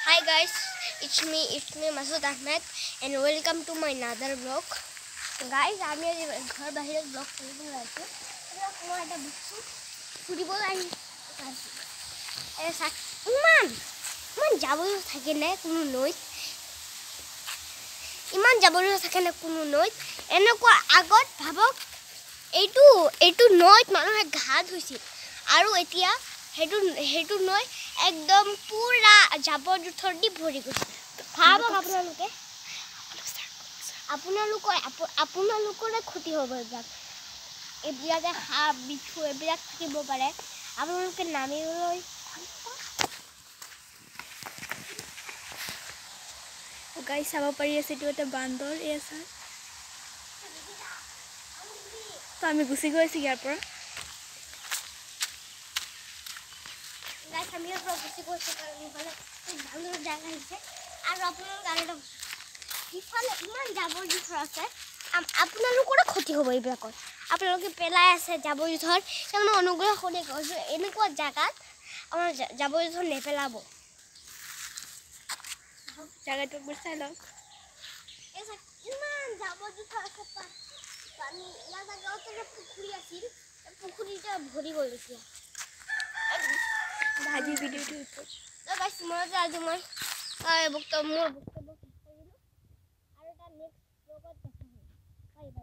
Hi guys, it's me Masood Ahmed and welcome to my another vlog. Guys, আমি ঘর বাহিৰত vlog কৰিব লাইছো। মই এটা বস্তু ফুৰিব আহিছো। ইমান যাবলৈ থাকে নে কোনো নৈ। ইমান যাবলৈ থাকে নে কোনো নৈ। এনেকুৱা আগত ভাবক এইটো নৈত মানুহে গা ধুইছিল আৰু এতিয়া হেতু নৈ একদম পুৰা জাবৰ জোথৰ দি ভৰি গৈছে। ভাবক আপোনালোকৰে ক্ষতি হ'ব এইবিলাকে সাপ বিছু এইবিলাক থাকিব পাৰে। আপোনালোকে নামিবলৈ গাই চাব পাৰি আছে এইটো এটা বান্দৰ আছে তো আমি গুচি গৈছো ইয়াৰ পৰা গাইস আমি ইয়াৰ পৰা গুচি গৈছো কাৰণ ইফালে বান্দৰ জাগা আছে আৰু আপোনালোক গাড়ীটো ইফালে ইমান জাবৰ জোথৰ আছে। আপোনালোকৰে ক্ষতি হ'ব এইবিলাকত। আপোনালোকে পেলাই আছে জাবৰ জোথৰ মানে অনুগ্ৰহ কৰি কৈছো এনেকুৱা জাগাত আমাৰ জাবৰ জোথৰ নেপেলাব। জায়গাটো বুঝাই লও ইমান জাবৰ জোথৰ আছে পানী ইয়াৰ জাগাতে পুখুৰী আছিল পুখুৰীটা ভৰি গৈছে। আজি ভিডিওটো গাইস মই আজি মোৰ